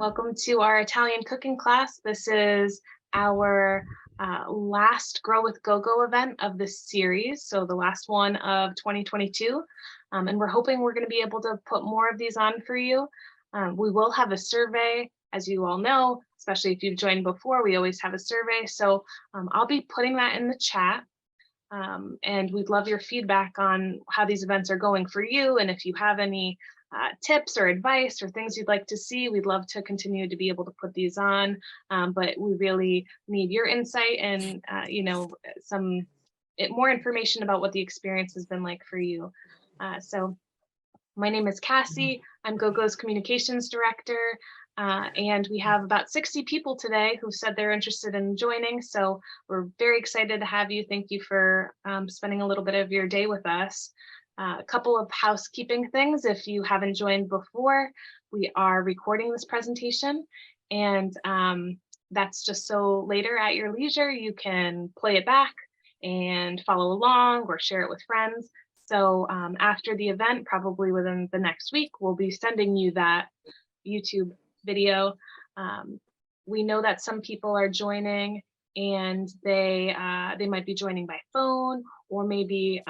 Welcome to our Italian cooking class. This is our last Grow with Gogo event of this series, so the last one of 2022. And we're hoping we're going to be able to put more of these on for you. We will have a survey, as you all know, especially if you've joined before, we always have a survey. So I'll be putting that in the chat. And we'd love your feedback on how these events are going for you. And if you have any tips or advice or things you'd like to see, we'd love to continue to be able to put these on. But we really need your insight and, some more information about what the experience has been like for you. So my name is Cassie. I'm GoGo's communications director. And we have about 60 people today who said they're interested in joining. So we're very excited to have you. Thank you for spending a little bit of your day with us. A couple of housekeeping things. If you haven't joined before, we are recording this presentation, and that's just so later at your leisure, you can play it back and follow along or share it with friends. So after the event, probably within the next week, we'll be sending you that YouTube video. We know that some people are joining and they might be joining by phone, or maybe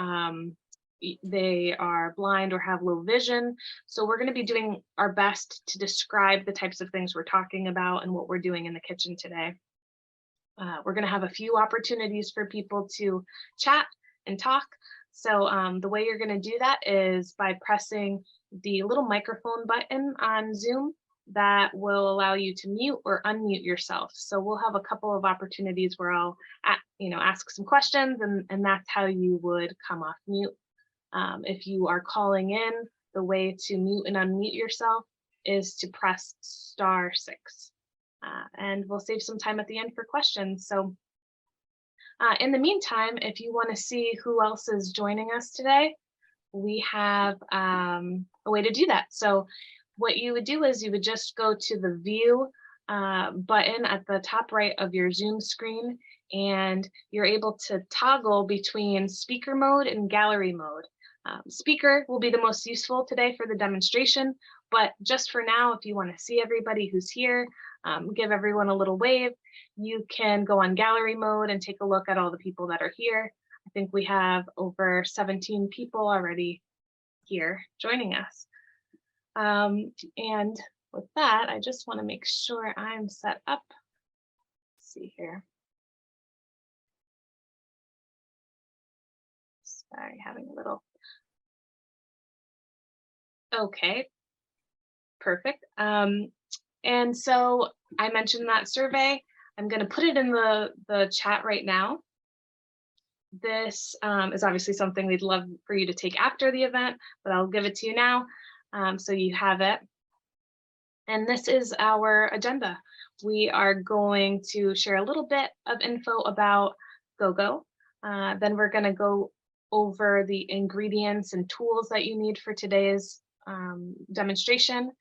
they are blind or have low vision. So we're going to be doing our best to describe the types of things we're talking about and what we're doing in the kitchen today. We're going to have a few opportunities for people to chat and talk. So the way you're going to do that is by pressing the little microphone button on Zoom that will allow you to mute or unmute yourself. So we'll have a couple of opportunities where I'll ask some questions, and that's how you would come off mute. If you are calling in, the way to mute and unmute yourself is to press *6. And we'll save some time at the end for questions. So in the meantime, if you want to see who else is joining us today, we have a way to do that. So what you would do is you would just go to the View button at the top right of your Zoom screen, and you're able to toggle between speaker mode and gallery mode. Speaker will be the most useful today for the demonstration, but just for now, if you want to see everybody who's here, give everyone a little wave, you can go on gallery mode and take a look at all the people that are here. I think we have over 17 people already here joining us. And with that, I just want to make sure I'm set up. Let's see here. Sorry, having a little. Okay, perfect. And so I mentioned that survey. I'm going to put it in the chat right now. This is obviously something we'd love for you to take after the event, but I'll give it to you now so you have it. And this is our agenda. We are going to share a little bit of info about GoGo. Then we're going to go over the ingredients and tools that you need for today's demonstration.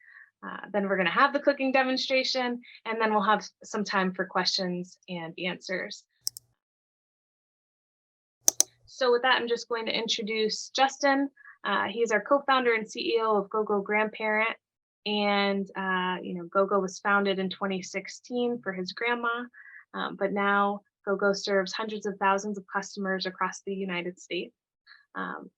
Then we're going to have the cooking demonstration, and then we'll have some time for questions and answers. So with that, I'm just going to introduce Justin. He's our co-founder and CEO of GoGoGrandparent. And GoGo was founded in 2016 for his grandma, but now GoGo serves hundreds of thousands of customers across the United States.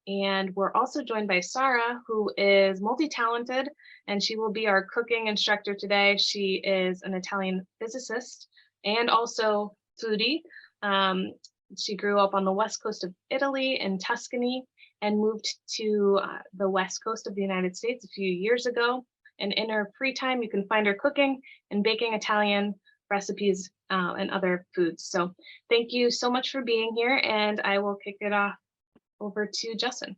And we're also joined by Sara, who is multi-talented, and she will be our cooking instructor today. She is an Italian physicist and also foodie. She grew up on the west coast of Italy in Tuscany and moved to the west coast of the United States a few years ago. And in her free time, you can find her cooking and baking Italian recipes and other foods. So thank you so much for being here, and I will kick it off over to Justin.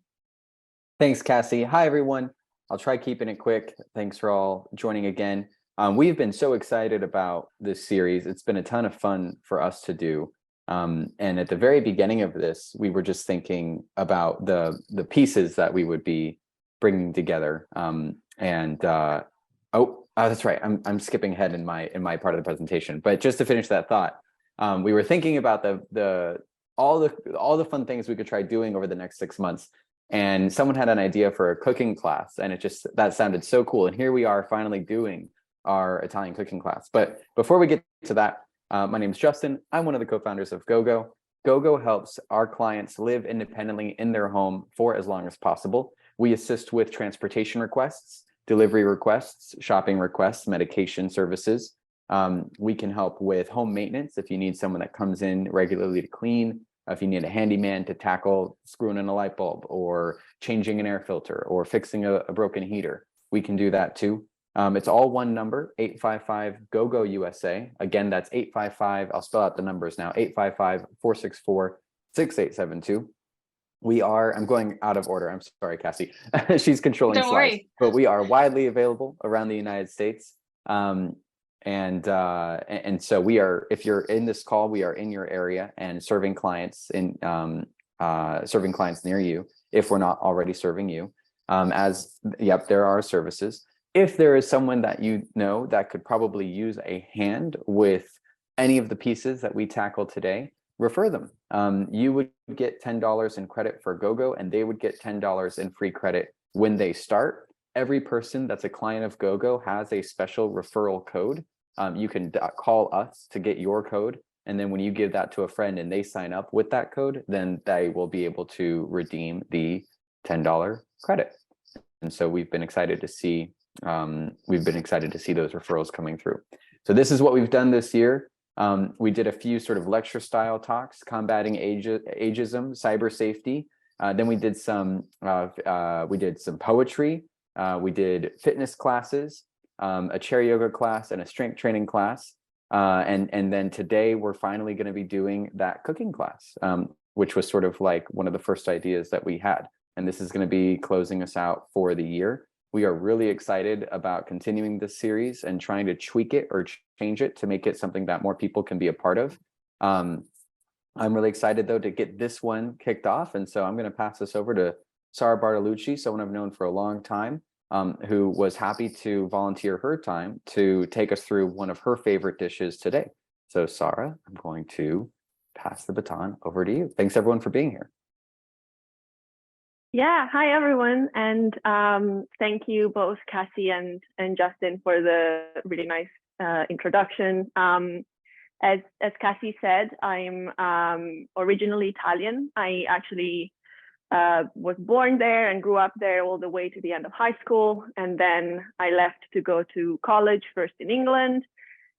Thanks, Cassie. Hi, everyone. I'll try keeping it quick. Thanks for all joining again. We've been so excited about this series. It's been a ton of fun for us to do. And at the very beginning of this, we were just thinking about the pieces that we would be bringing together. Oh, that's right. I'm skipping ahead in my part of the presentation. But just to finish that thought, we were thinking about all the fun things we could try doing over the next 6 months. And someone had an idea for a cooking class, and that sounded so cool. And here we are finally doing our Italian cooking class. But before we get to that, my name is Justin. I'm one of the co-founders of GoGo. GoGo helps our clients live independently in their home for as long as possible. We assist with transportation requests, delivery requests, shopping requests, medication services. We can help with home maintenance if you need someone that comes in regularly to clean, if you need a handyman to tackle screwing in a light bulb or changing an air filter or fixing a broken heater. We can do that too. It's all one number, 855-GOGO-USA. Again, that's 855, I'll spell out the numbers now, 855-464-6872. I'm going out of order. I'm sorry, Cassie. She's controlling Don't slides. worry. But we are widely available around the United States. And so we are, if you're in this call, we are in your area and serving clients near you, if we're not already serving you. There are services. If there is someone that you know that could probably use a hand with any of the pieces that we tackle today, refer them. You would get $10 in credit for GoGo, and they would get $10 in free credit when they start. Every person that's a client of GoGo has a special referral code. You can call us to get your code, and then when you give that to a friend and they sign up with that code, then they will be able to redeem the $10 credit. And so we've been excited to see those referrals coming through. So this is what we've done this year. We did a few sort of lecture style talks, combating ageism, cyber safety. Then we did some poetry. We did fitness classes, a chair yoga class, and a strength training class. And then today we're finally going to be doing that cooking class, which was sort of like one of the first ideas that we had. And this is going to be closing us out for the year. We are really excited about continuing this series and trying to tweak it or change it to make it something that more people can be a part of. I'm really excited, though, to get this one kicked off. And so I'm going to pass this over to Sara Bartolucci, someone I've known for a long time, who was happy to volunteer her time to take us through one of her favorite dishes today. So Sara, I'm going to pass the baton over to you. Thanks, everyone, for being here. Yeah, hi everyone, and thank you both Cassie and Justin for the really nice introduction. As Cassie said, I'm originally Italian. I actually was born there and grew up there all the way to the end of high school, and then I left to go to college, first in England,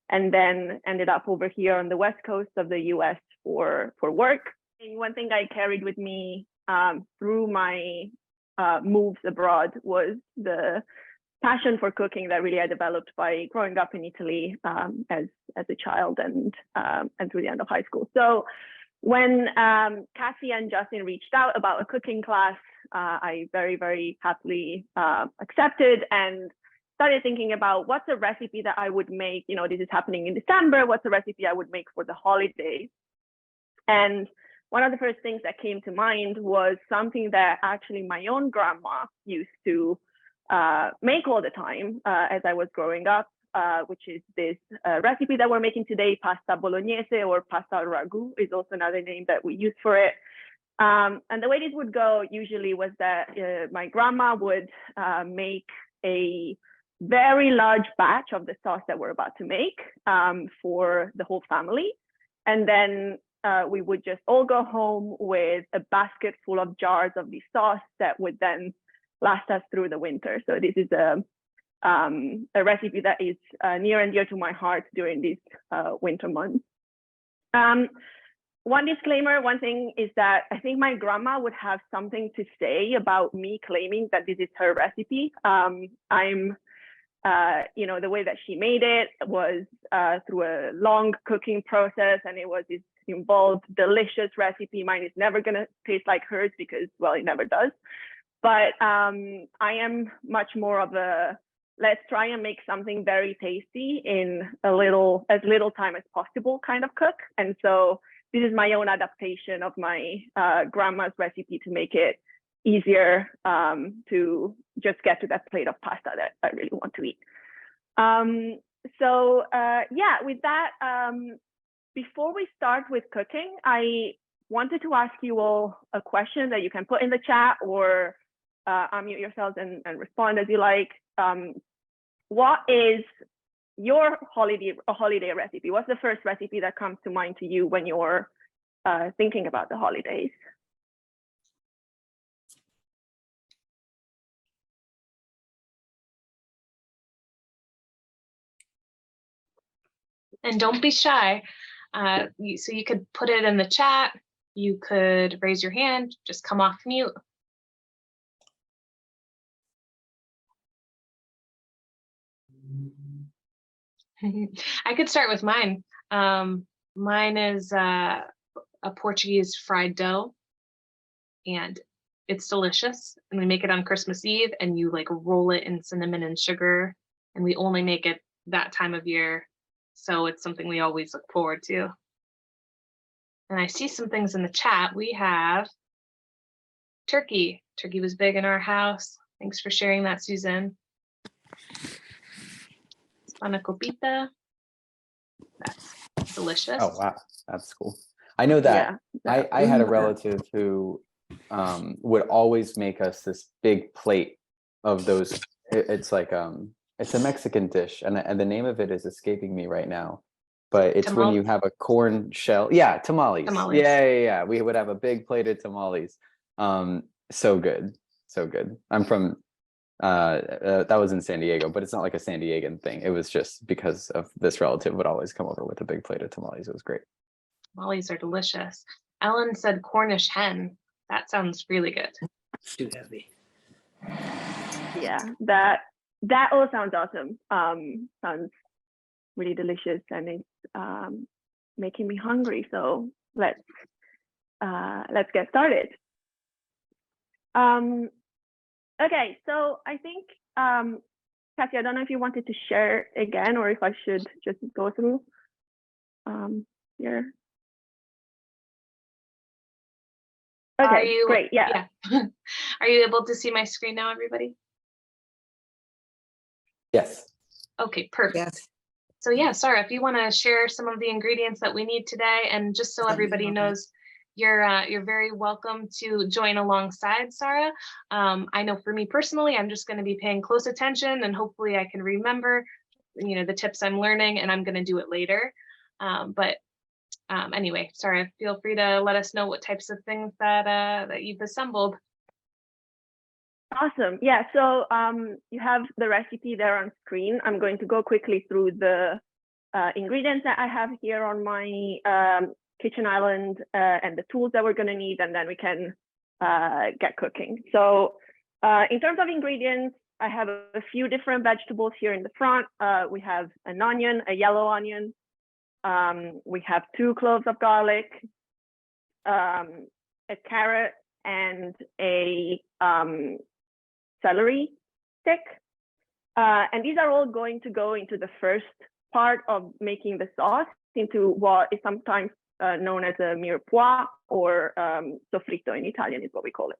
and then ended up over here on the west coast of the US for work. And one thing I carried with me through my moves abroad was the passion for cooking that really I developed by growing up in Italy as a child and through the end of high school. So when Cassie and Justin reached out about a cooking class, I very, very happily accepted and started thinking about what's a recipe that I would make. You know, this is happening in December. What's a recipe I would make for the holidays? And one of the first things that came to mind was something that actually my own grandma used to make all the time as I was growing up, which is this recipe that we're making today, pasta Bolognese, or pasta al ragu is also another name that we use for it. And the way this would go usually was that my grandma would make a very large batch of the sauce that we're about to make for the whole family. And then we would just all go home with a basket full of jars of the sauce that would then last us through the winter. So this is a recipe that is near and dear to my heart during these winter months. One disclaimer, one thing is that I think my grandma would have something to say about me claiming that this is her recipe. The way that she made it was through a long cooking process, and it was this involved delicious recipe. Mine is never gonna taste like hers because, well, it never does. But I am much more of a let's try and make something very tasty in as little time as possible kind of cook. And so this is my own adaptation of my grandma's recipe to make it easier to just get to that plate of pasta that I really want to eat. With that, before we start with cooking, I wanted to ask you all a question that you can put in the chat or unmute yourselves and respond as you like. What is your holiday recipe. What's the first recipe that comes to mind to you when you're thinking about the holidays? And don't be shy. So you could put it in the chat. You could raise your hand, just come off mute. I could start with mine. Mine is a Portuguese fried dough, and it's delicious. And we make it on Christmas Eve, and you like roll it in cinnamon and sugar. And we only make it that time of year, so it's something we always look forward to. And I see some things in the chat. We have turkey. Turkey was big in our house. Thanks for sharing that, Susan. Spanakopita. That's delicious. Oh, wow. That's cool. I know that. Yeah. I had a relative who would always make us this big plate of those. It's like, it's a Mexican dish, and the name of it is escaping me right now. But it's when you have a corn shell. Yeah, tamales. Yeah. We would have a big plate of tamales. So good. So good. I'm from, that was in San Diego, but it's not like a San Diegan thing. It was just because of this relative would always come over with a big plate of tamales. It was great. Tamales are delicious. Ellen said Cornish hen. That sounds really good. Too heavy. Yeah, that all sounds awesome. Sounds really delicious, and it's making me hungry. So let's get started. Okay, so I think Cassie, I don't know if you wanted to share again, or if I should just go through here. Okay, great. Yeah. Are you able to see my screen now, everybody? Yes. Okay, perfect. Yes. So yeah, Sara, if you want to share some of the ingredients that we need today, and just so everybody knows, you're very welcome to join alongside Sara. I know for me personally, I'm just going to be paying close attention, and hopefully I can remember, the tips I'm learning, and I'm going to do it later. Anyway, Sara, feel free to let us know what types of things that you've assembled. Awesome. Yeah, so you have the recipe there on screen. I'm going to go quickly through the ingredients that I have here on my kitchen island and the tools that we're going to need, and then we can get cooking. So in terms of ingredients, I have a few different vegetables here in the front. We have an onion, a yellow onion. We have 2 cloves of garlic, a carrot, and a celery stick. And these are all going to go into the first part of making the sauce, into what is sometimes known as a mirepoix, or soffritto in Italian is what we call it.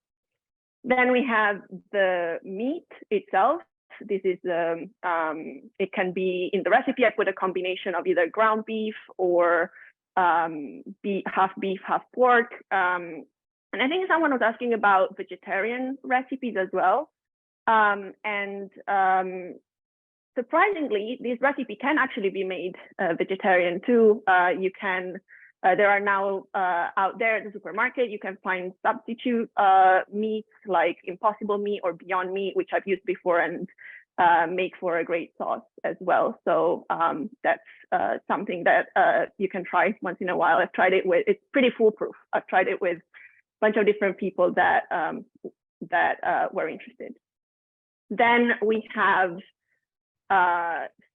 Then we have the meat itself. This is, it can be, in the recipe, I put a combination of either ground beef or half beef, half pork. And I think someone was asking about vegetarian recipes as well. Surprisingly, this recipe can actually be made vegetarian too. You can, there are now out there at the supermarket, you can find substitute meats like Impossible Meat or Beyond Meat, which I've used before, and make for a great sauce as well. So that's something that you can try once in a while. I've tried it with, it's pretty foolproof. I've tried it with a bunch of different people that were interested. Then we have,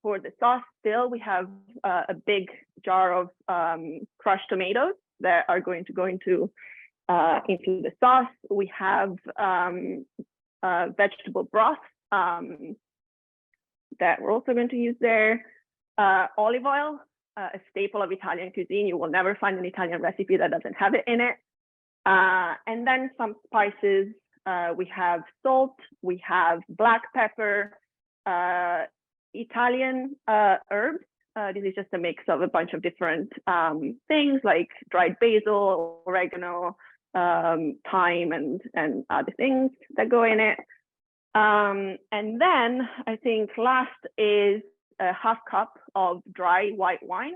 for the sauce still, we have a big jar of crushed tomatoes that are going to go into the sauce. We have vegetable broth that we're also going to use there. Olive oil, a staple of Italian cuisine. You will never find an Italian recipe that doesn't have it in it. And then some spices. We have salt, we have black pepper, Italian herbs. This is just a mix of a bunch of different things like dried basil, oregano, thyme, and other things that go in it. And then I think last is a half cup of dry white wine.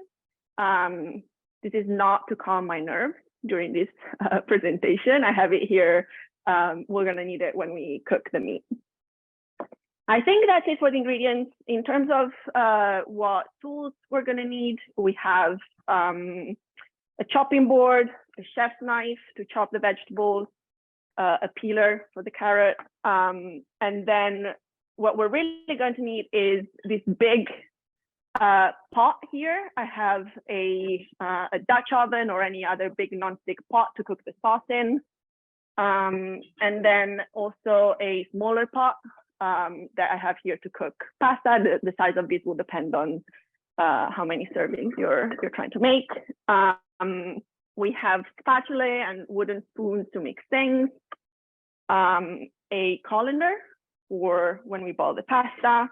This is not to calm my nerves during this presentation. I have it here. We're gonna need it when we cook the meat. I think that's it for the ingredients. In terms of what tools we're gonna need, we have a chopping board, a chef's knife to chop the vegetables, a peeler for the carrot, and then what we're really going to need is this big pot here. I have a Dutch oven or any other big non-stick pot to cook the sauce in, and then also a smaller pot that I have here to cook pasta. The size of this will depend on how many servings you're trying to make. We have spatula and wooden spoons to mix things, a colander for when we boil the pasta,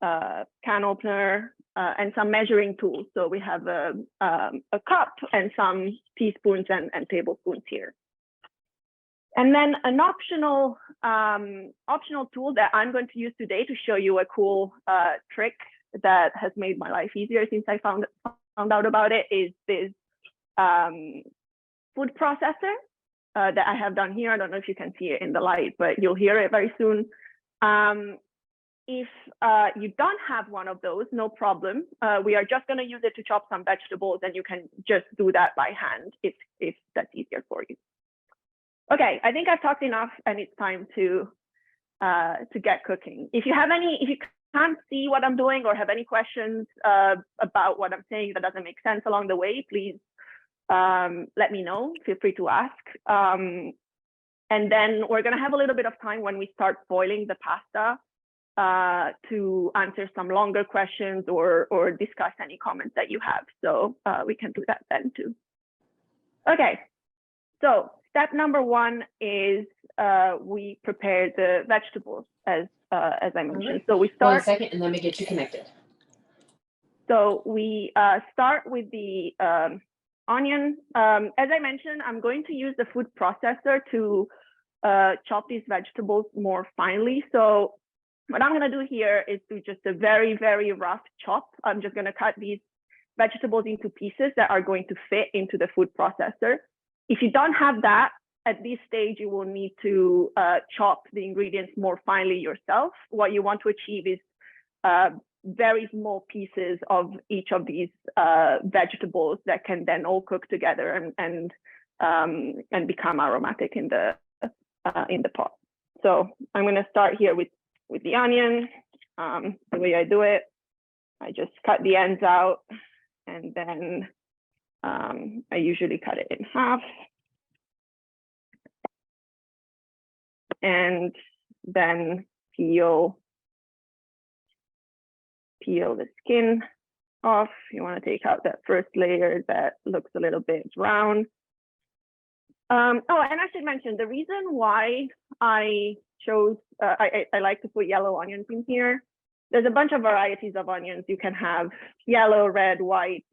can opener, and some measuring tools. So we have a cup and some teaspoons and tablespoons here. And then an optional tool that I'm going to use today to show you a cool trick that has made my life easier since I found out about it is this food processor that I have done here. I don't know if you can see it in the light, but you'll hear it very soon. If you don't have one of those, no problem. We are just going to use it to chop some vegetables, and you can just do that by hand if that's easier for you. Okay, I think I've talked enough, and it's time to get cooking. If you can't see what I'm doing or have any questions about what I'm saying that doesn't make sense along the way, please let me know. Feel free to ask. And then we're going to have a little bit of time when we start boiling the pasta to answer some longer questions or discuss any comments that you have. So we can do that then too. Okay, so step number one is we prepare the vegetables as I mentioned. Right. So we start. 1 second, and let me get you connected. So we start with the onion. As I mentioned, I'm going to use the food processor to chop these vegetables more finely. So what I'm going to do here is do just a very, very rough chop. I'm just going to cut these vegetables into pieces that are going to fit into the food processor. If you don't have that, at this stage, you will need to chop the ingredients more finely yourself. What you want to achieve is very small pieces of each of these vegetables that can then all cook together and become aromatic in the pot. So I'm going to start here with the onion. The way I do it, I just cut the ends out, and then I usually cut it in half. And then peel the skin off. You want to take out that first layer that looks a little bit brown. Oh, and I should mention the reason why I chose, I like to put yellow onions in here. There's a bunch of varieties of onions. You can have yellow, red, white.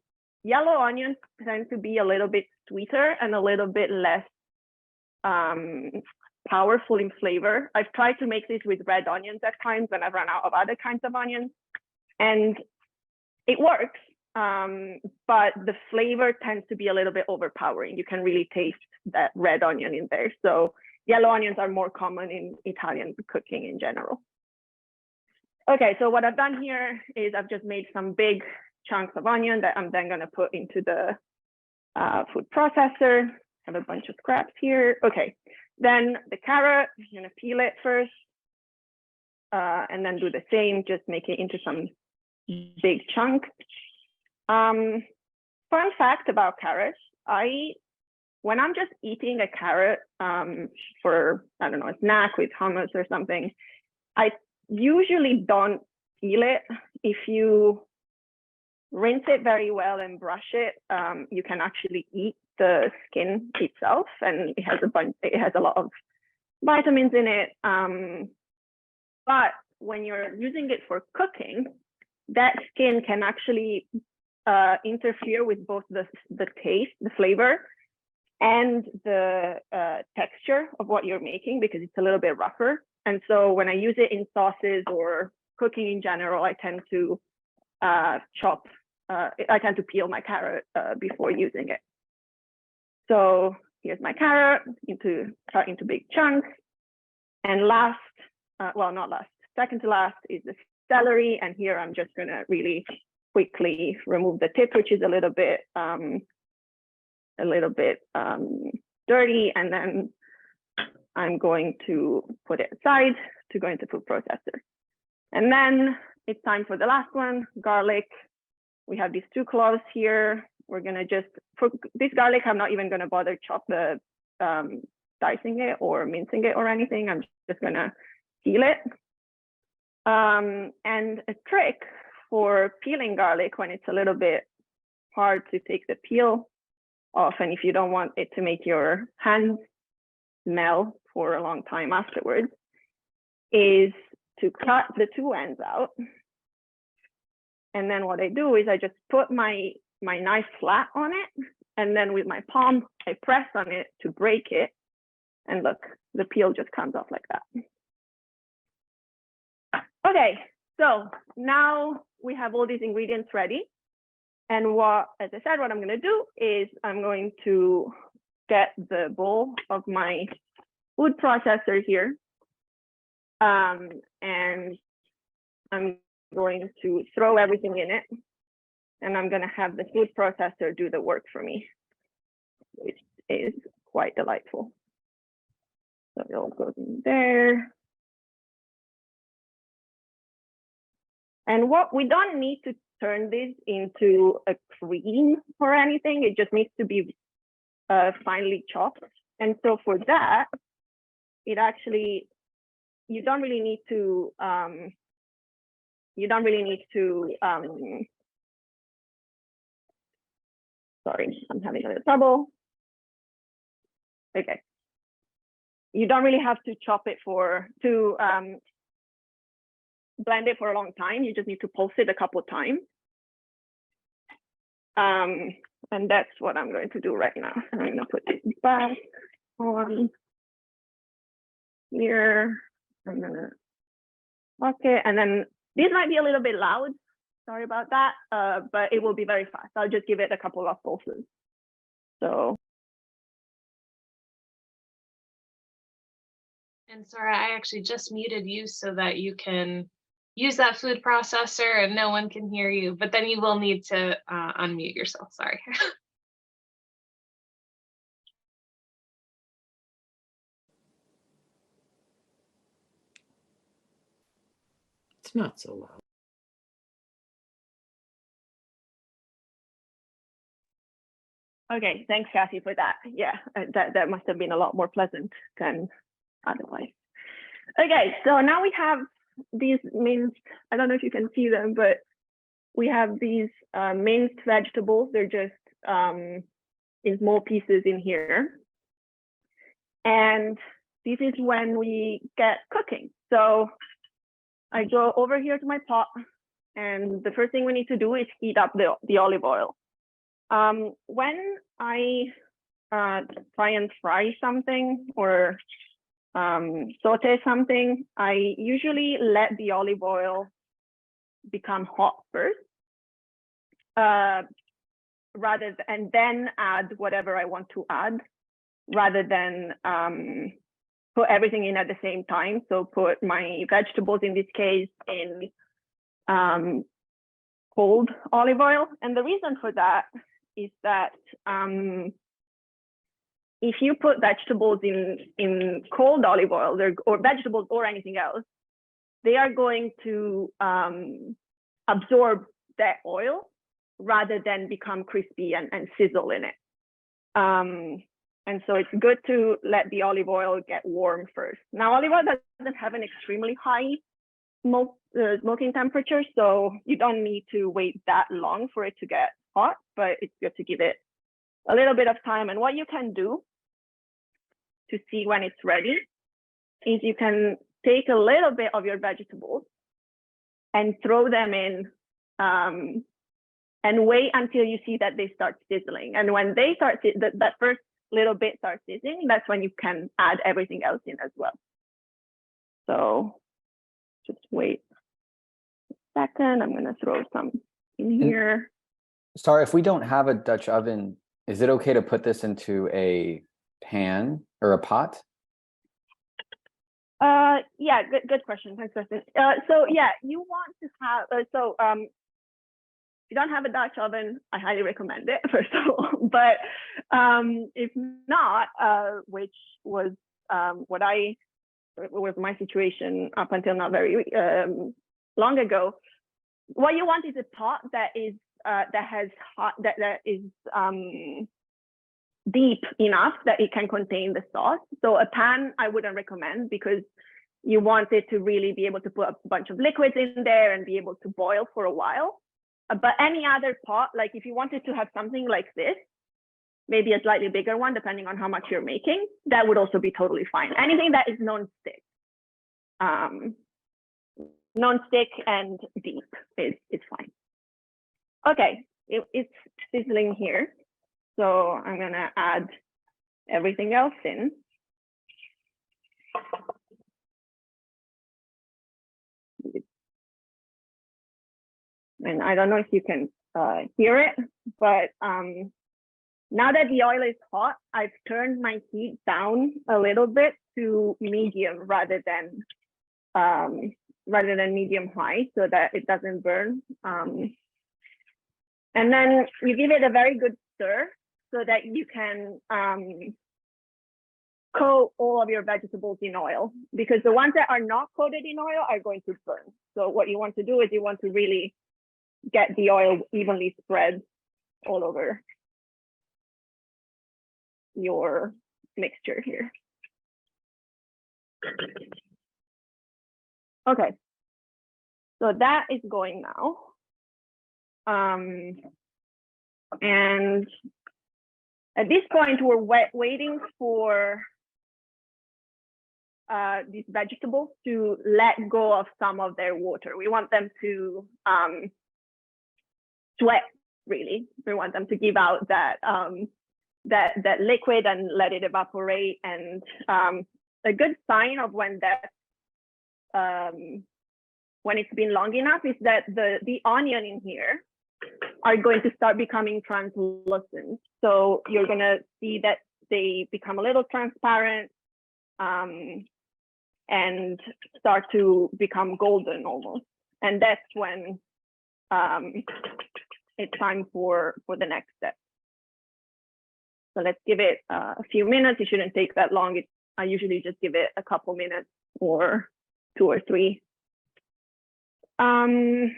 Yellow onions tend to be a little bit sweeter and a little bit less powerful in flavor. I've tried to make this with red onions at times when I've run out of other kinds of onions, and it works, but the flavor tends to be a little bit overpowering. You can really taste that red onion in there. So yellow onions are more common in Italian cooking in general. Okay, so what I've done here is I've just made some big chunks of onion that I'm then going to put into the food processor. I have a bunch of scraps here. Okay, then the carrot, I'm going to peel it first, and then do the same, just make it into some big chunks. Fun fact about carrots, when I'm just eating a carrot for, I don't know, a snack with hummus or something, I usually don't peel it. If you rinse it very well and brush it, you can actually eat the skin itself, and it has a lot of vitamins in it. But when you're using it for cooking, that skin can actually interfere with both the taste, the flavor, and the texture of what you're making, because it's a little bit rougher. And so when I use it in sauces or cooking in general, I tend to chop. I tend to peel my carrot before using it. So here's my carrot, cut into big chunks. And last, well, not last, second to last is the celery. And here I'm just gonna really quickly remove the tip, which is a little bit dirty. And then I'm going to put it aside to go into food processor. And then it's time for the last one, garlic. We have these 2 cloves here. We're gonna just, for this garlic, I'm not even gonna bother dicing it or mincing it or anything. I'm just gonna peel it. And a trick for peeling garlic when it's a little bit hard to take the peel off, and if you don't want it to make your hands smell for a long time afterwards, is to cut the 2 ends out. And then what I do is I just put my knife flat on it, and then with my palm, I press on it to break it. And look, the peel just comes off like that. Okay, so now we have all these ingredients ready. And as I said, what I'm gonna do is I'm going to get the bowl of my food processor here. And I'm going to throw everything in it. And I'm gonna have the food processor do the work for me, which is quite delightful. So it all goes in there. And we don't need to turn this into a cream or anything. It just needs to be finely chopped. And so for that, it actually, you don't really need to, sorry, I'm having a little trouble. Okay. You don't really have to chop it blend it for a long time. You just need to pulse it a couple of times. And that's what I'm going to do right now. I'm going to put this back on here. I'm going to lock it. And then this might be a little bit loud. Sorry about that, but it will be very fast. I'll just give it a couple of pulses. So. And Sara, I actually just muted you so that you can use that food processor and no one can hear you, but then you will need to unmute yourself, sorry. It's not so loud. Okay, thanks, Kathy, for that. Yeah, that must have been a lot more pleasant than otherwise. Okay, so now we have these minced, I don't know if you can see them, but we have these minced vegetables. They're just in small pieces in here. And this is when we get cooking. So I go over here to my pot, and the first thing we need to do is heat up the olive oil. When I try and fry something or saute something, I usually let the olive oil become hot first, and then add whatever I want to add, rather than put everything in at the same time. So put my vegetables, in this case, in cold olive oil. And the reason for that is that if you put vegetables in cold olive oil, or vegetables or anything else, they are going to absorb that oil rather than become crispy and sizzle in it. And so it's good to let the olive oil get warm first. Now, olive oil doesn't have an extremely high smoking temperature, so you don't need to wait that long for it to get hot, but it's good to give it a little bit of time. And what you can do to see when it's ready is you can take a little bit of your vegetables and throw them in and wait until you see that they start sizzling. And when they start, that first little bit starts sizzling, that's when you can add everything else in as well. So just wait a second. I'm going to throw some in here. Sorry, if we don't have a Dutch oven, is it okay to put this into a pan or a pot? Yeah, good question. Thanks, Justin. So yeah, you want to have, if you don't have a Dutch oven, I highly recommend it, first of all. But if not, which was was my situation up until not very long ago, what you want is a pot that is that is deep enough that it can contain the sauce. So a pan I wouldn't recommend, because you want it to really be able to put a bunch of liquids in there and be able to boil for a while. But any other pot, like if you wanted to have something like this, maybe a slightly bigger one, depending on how much you're making, that would also be totally fine. Anything that is non-stick. Non-stick and deep is fine. Okay, it's sizzling here. So I'm gonna add everything else in. And I don't know if you can hear it, but now that the oil is hot, I've turned my heat down a little bit to medium rather than medium high, so that it doesn't burn. And then you give it a very good stir so that you can coat all of your vegetables in oil, because the ones that are not coated in oil are going to burn. So what you want to do is you want to really get the oil evenly spread all over your mixture here. Okay, so that is going now. And at this point, we're waiting for these vegetables to let go of some of their water. We want them to sweat, really. We want them to give out that that liquid and let it evaporate. And a good sign of when it's been long enough is that the onion in here are going to start becoming translucent. So you're gonna see that they become a little transparent and start to become golden almost. And that's when it's time for the next step. So let's give it a few minutes. It shouldn't take that long. I usually just give it a couple minutes or 2 or 3. And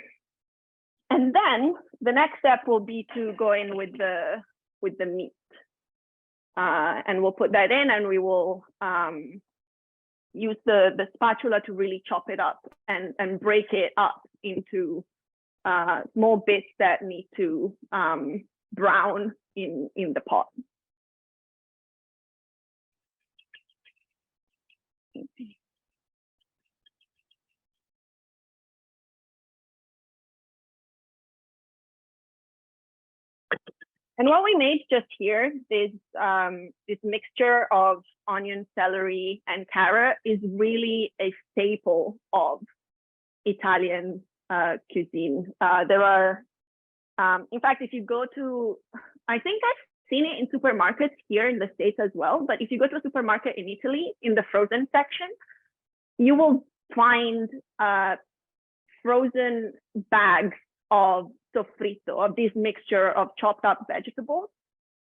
then the next step will be to go in with the meat. And we'll put that in, and we will use the spatula to really chop it up and break it up into small bits that need to brown in the pot. And what we made just here, this mixture of onion, celery, and carrot is really a staple of Italian cuisine. There are, in fact, if you go to, I think I've seen it in supermarkets here in the States as well, but if you go to a supermarket in Italy, in the frozen section, you will find frozen bags of soffritto, of this mixture of chopped up vegetables.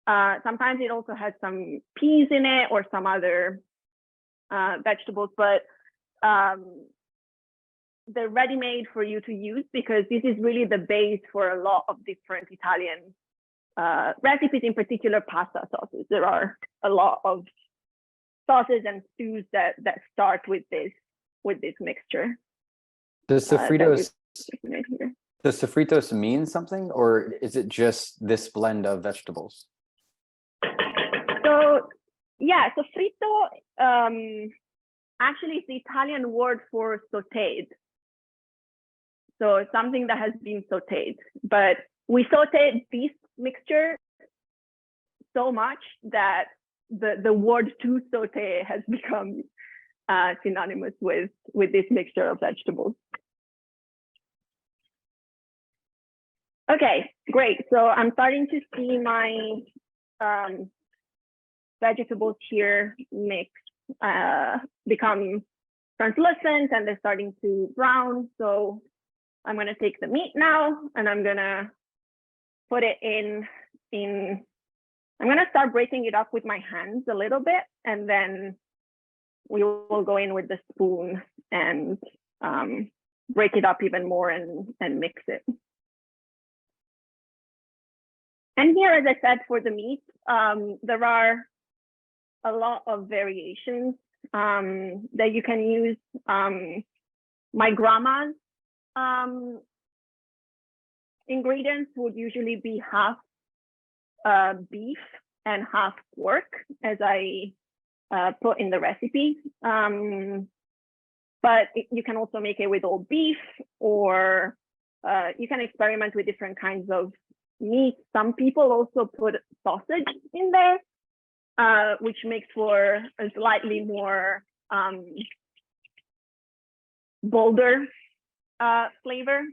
Sometimes it also has some peas in it or some other vegetables, but they're ready-made for you to use, because this is really the base for a lot of different Italian recipes, in particular pasta sauces. There are a lot of sauces and stews that start with this mixture. Does sofritos mean something, or is it just this blend of vegetables? So yeah, soffritto actually is the Italian word for sautéed. So it's something that has been sautéed, but we sautéed this mixture so much that the word to sauté has become synonymous with this mixture of vegetables. Okay, great. So I'm starting to see my vegetables here mix become translucent, and they're starting to brown. So I'm going to take the meat now, and I'm going to put it in. I'm going to start breaking it up with my hands a little bit, and then we will go in with the spoon and break it up even more and mix it. And here, as I said, for the meat, there are a lot of variations that you can use. My grandma's ingredients would usually be half beef and half pork, as I put in the recipe. But you can also make it with all beef, or you can experiment with different kinds of meat. Some people also put sausage in there, which makes for a slightly more bolder flavor,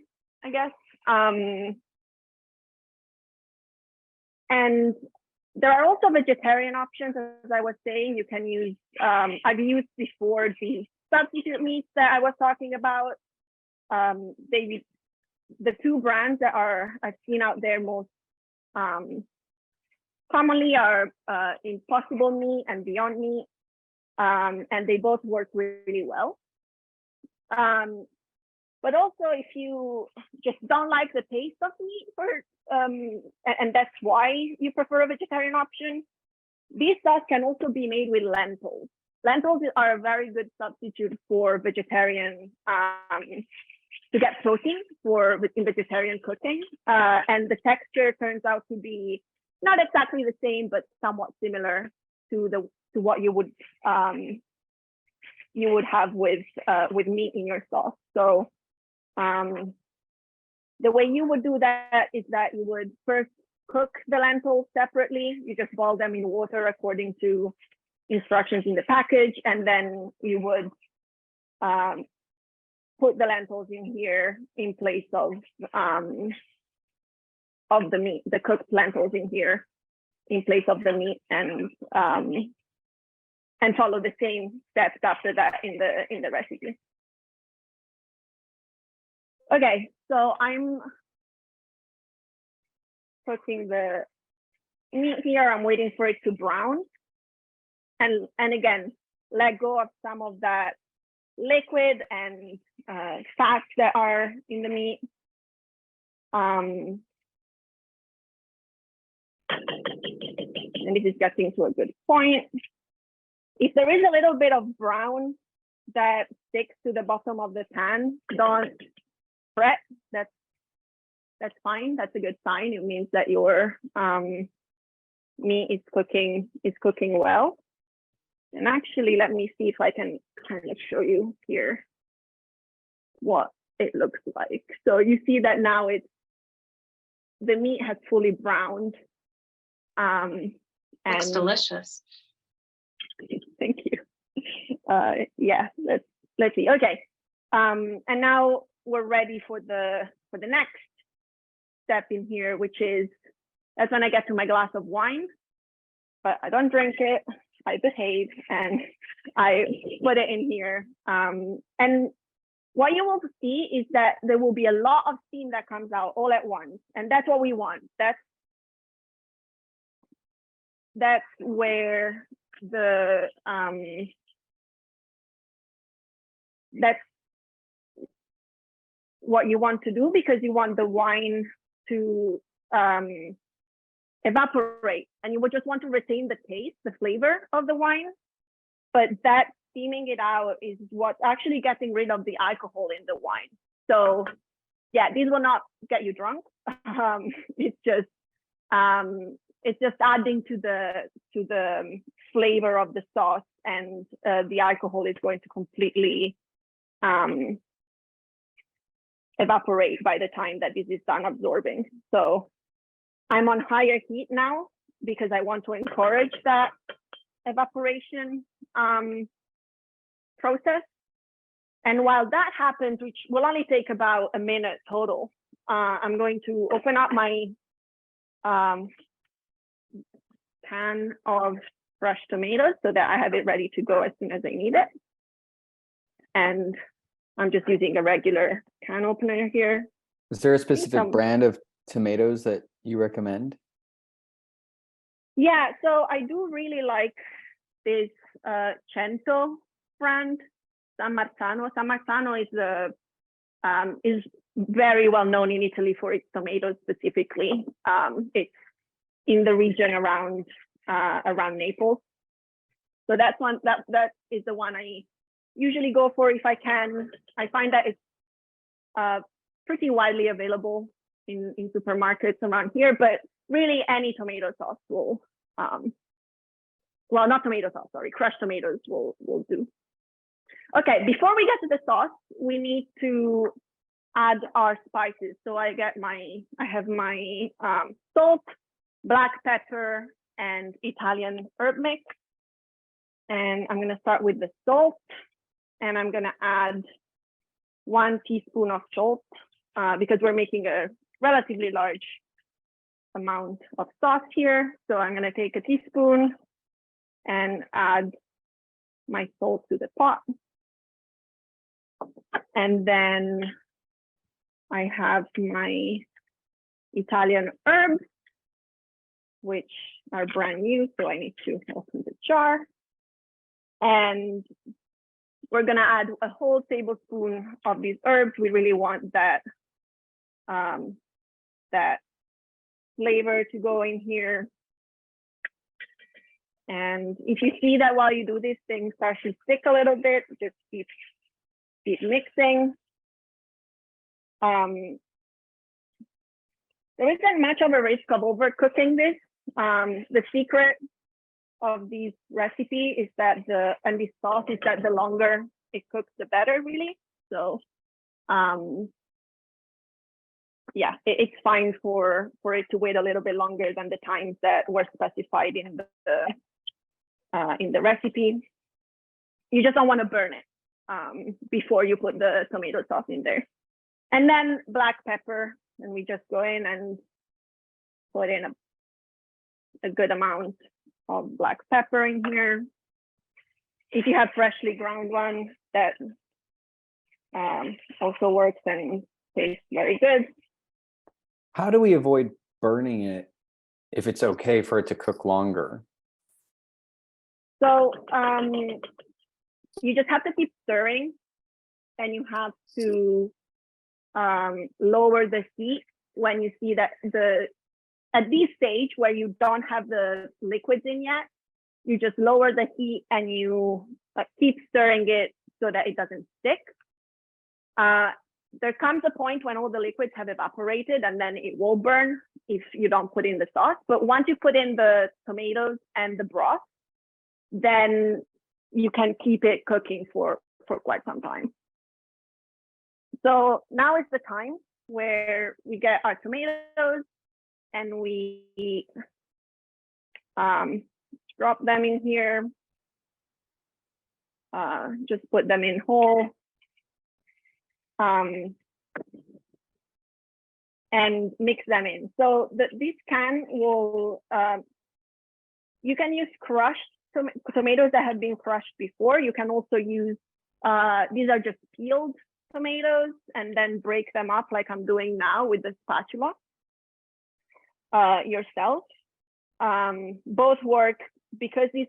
I guess. And there are also vegetarian options, as I was saying. You can use, I've used before the substitute meats that I was talking about. The two brands that I've seen out there most commonly are Impossible Meat and Beyond Meat, and they both work really well. But also, if you just don't like the taste of meat, and that's why you prefer a vegetarian option, these sauce can also be made with lentils. Lentils are a very good substitute for vegetarian, to get protein in vegetarian cooking. And the texture turns out to be not exactly the same, but somewhat similar to what you would have with meat in your sauce. So the way you would do that is that you would first cook the lentils separately. You just boil them in water according to instructions in the package, and then you would put the lentils in here in place of the meat, the cooked lentils in here in place of the meat, and follow the same steps after that in the recipe. Okay, so I'm cooking the meat here. I'm waiting for it to brown, and again, let go of some of that liquid and fats that are in the meat. And this is getting to a good point. If there is a little bit of brown that sticks to the bottom of the pan, don't fret. That's fine. That's a good sign. It means that your meat is cooking well. And actually, let me see if I can kind of show you here what it looks like. So you see that now the meat has fully browned. Looks delicious. Thank you. Yeah, let's see. Okay, and now we're ready for the next step in here, which is that's when I get to my glass of wine, but I don't drink it. I behave and I put it in here. And what you will see is that there will be a lot of steam that comes out all at once, and that's what we want. That's where that's what you want to do, because you want the wine to evaporate, and you would just want to retain the taste, the flavor of the wine. But that steaming it out is what's actually getting rid of the alcohol in the wine. So yeah, these will not get you drunk. It's just adding to the flavor of the sauce, and the alcohol is going to completely evaporate by the time that this is done absorbing. So I'm on higher heat now because I want to encourage that evaporation process. And while that happens, which will only take about a minute total, I'm going to open up my can of fresh tomatoes so that I have it ready to go as soon as I need it. And I'm just using a regular can opener here. Is there a specific brand of tomatoes that you recommend? Yeah, so I do really like this Cento brand, San Marzano. San Marzano is very well known in Italy for its tomatoes specifically. It's in the region around Naples. So that's one that is the one I usually go for if I can. I find that it's pretty widely available in supermarkets around here, but really any tomato sauce will, well, not tomato sauce, sorry, crushed tomatoes will do. Okay, before we get to the sauce, we need to add our spices. So I have my salt, black pepper, and Italian herb mix. And I'm gonna start with the salt, and I'm gonna add 1 teaspoon of salt because we're making a relatively large amount of sauce here. So I'm gonna take a teaspoon and add my salt to the pot. And then I have my Italian herbs, which are brand new, so I need to open the jar. And we're gonna add a whole tablespoon of these herbs. We really want that that flavor to go in here. And if you see that while you do this, things start to stick a little bit, just keep mixing. There isn't much of a risk of overcooking this. The secret of this recipe is that the sauce is that the longer it cooks, the better, really. So yeah, it's fine for it to wait a little bit longer than the times that were specified in the recipe. You just don't want to burn it before you put the tomato sauce in there. And then black pepper, and we just go in and put in a good amount of black pepper in here. If you have freshly ground one, that also works and tastes very good. How do we avoid burning it if it's okay for it to cook longer? So you just have to keep stirring, and you have to lower the heat when you see that at this stage where you don't have the liquids in yet, you just lower the heat and you keep stirring it so that it doesn't stick. There comes a point when all the liquids have evaporated, and then it will burn if you don't put in the sauce. But once you put in the tomatoes and the broth, then you can keep it cooking for quite some time. So now is the time where we get our tomatoes and we drop them in here. Just put them in whole. And mix them in. So this can will, you can use crushed tomatoes that have been crushed before. You can also use, these are just peeled tomatoes, and then break them up like I'm doing now with the spatula yourself. Both work because these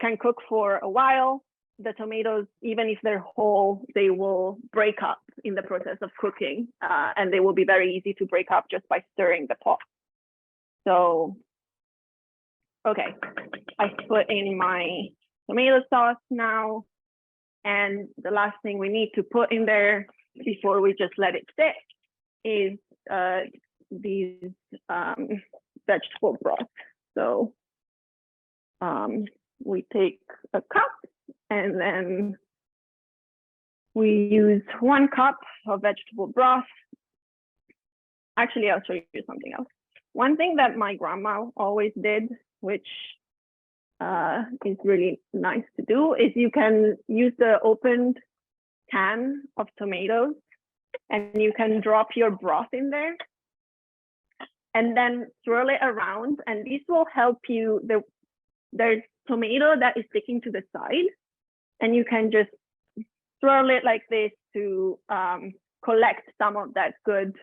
can cook for a while. The tomatoes, even if they're whole, they will break up in the process of cooking, and they will be very easy to break up just by stirring the pot. So, okay, I put in my tomato sauce now, and the last thing we need to put in there before we just let it sit is these vegetable broth. So we take a cup, and then we use 1 cup of vegetable broth. Actually, I'll show you something else. One thing that my grandma always did, which is really nice to do, is you can use the opened can of tomatoes and you can drop your broth in there and then swirl it around. And this will help you. There's tomato that is sticking to the side, and you can just swirl it like this to collect some of that good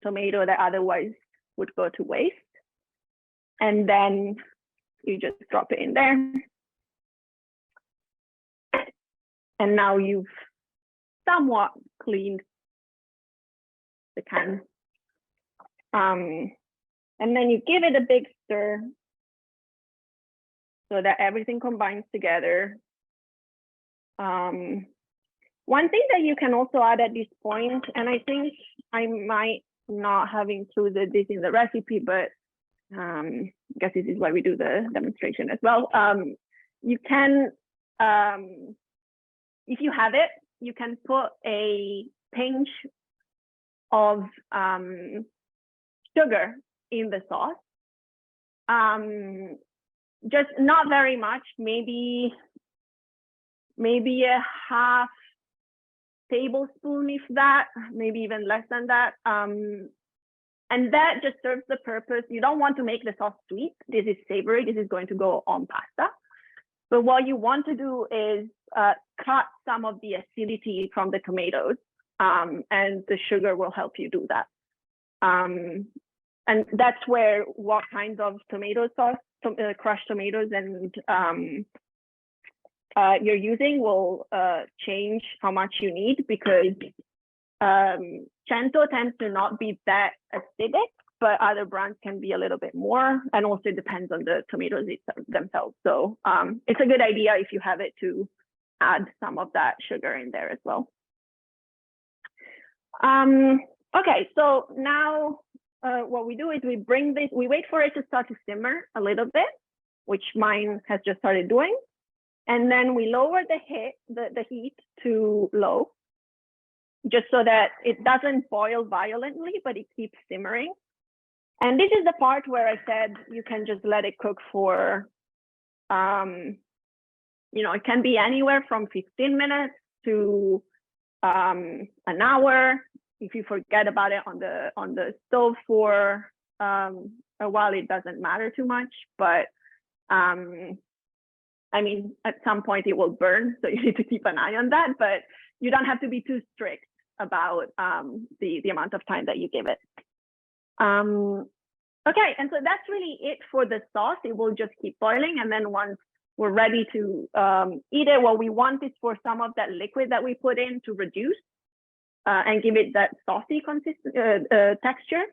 tomato that otherwise would go to waste. And then you just drop it in there. And now you've somewhat cleaned the can. And then you give it a big stir so that everything combines together. One thing that you can also add at this point, and I think I might not have included this in the recipe, but I guess this is why we do the demonstration as well. You can, if you have it, you can put a pinch of sugar in the sauce. Just not very much, maybe a half tablespoon, if that, maybe even less than that. And that just serves the purpose. You don't want to make the sauce sweet. This is savory. This is going to go on pasta. But what you want to do is cut some of the acidity from the tomatoes, and the sugar will help you do that. And that's where what kinds of tomato sauce, crushed tomatoes, and you're using will change how much you need, because Cento tends to not be that acidic, but other brands can be a little bit more, and also it depends on the tomatoes themselves. So it's a good idea, if you have it, to add some of that sugar in there as well. Okay, so now what we do is we bring this, we wait for it to start to simmer a little bit, which mine has just started doing. And then we lower the heat to low, just so that it doesn't boil violently, but it keeps simmering. And this is the part where I said you can just let it cook for, it can be anywhere from 15 minutes to an hour. If you forget about it on the stove for a while, it doesn't matter too much. But I mean, at some point it will burn, so you need to keep an eye on that. But you don't have to be too strict about the amount of time that you give it. Okay, and so that's really it for the sauce. It will just keep boiling, and then once we're ready to eat it, what we want is for some of that liquid that we put in to reduce and give it that saucy texture.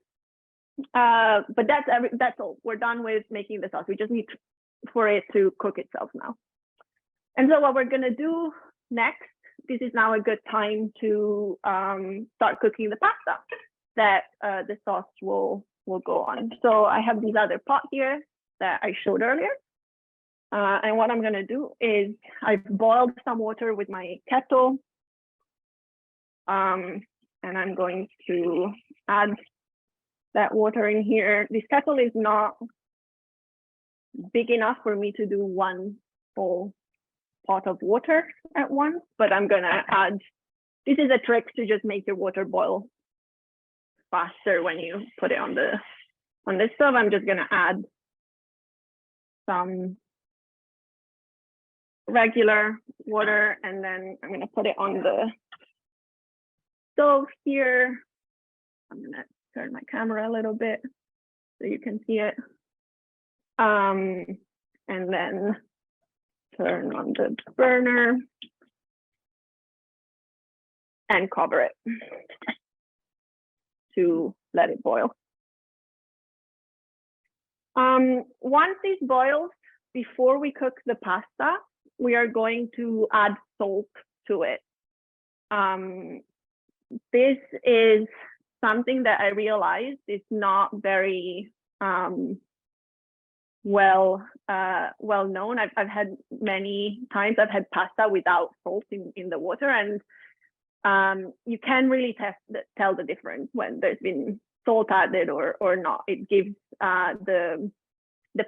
But that's all. We're done with making the sauce. We just need for it to cook itself now. And so what we're gonna do next, this is now a good time to start cooking the pasta that the sauce will go on. So I have this other pot here that I showed earlier. And what I'm gonna do is I've boiled some water with my kettle. And I'm going to add that water in here. This kettle is not big enough for me to do one full pot of water at once, but I'm gonna add, this is a trick to just make your water boil faster when you put it on the stove. I'm just gonna add some regular water, and then I'm gonna put it on the stove here. I'm gonna turn my camera a little bit so you can see it. And then turn on the burner and cover it to let it boil. Once this boils, before we cook the pasta, we are going to add salt to it. This is something that I realized is not very well known. I've had many times I've had pasta without salt in the water, and you can really tell the difference when there's been salt added or not. It gives the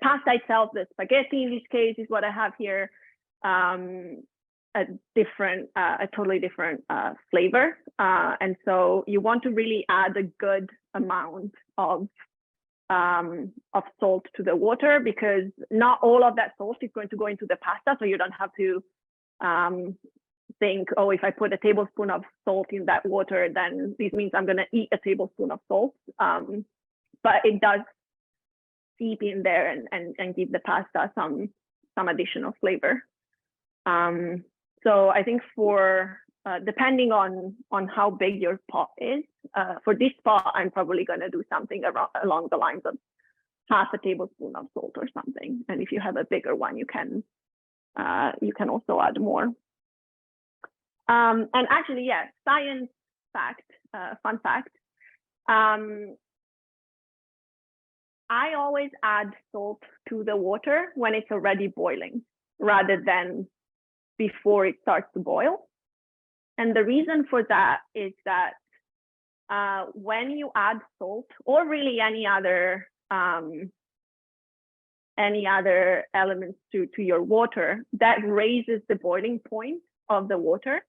pasta itself, the spaghetti in this case is what I have here, a a totally different flavor. And so you want to really add a good amount of salt to the water, because not all of that salt is going to go into the pasta. So you don't have to think, oh, if I put a tablespoon of salt in that water, then this means I'm going to eat a tablespoon of salt. But it does seep in there and give the pasta some additional flavor. So I think for depending on how big your pot is, for this pot, I'm probably going to do something along the lines of half a tablespoon of salt or something. And if you have a bigger one, you can also add more. And actually, yeah, science fact, fun fact. I always add salt to the water when it's already boiling, rather than before it starts to boil. And the reason for that is that when you add salt, or really any other elements to your water, that raises the boiling point of the water.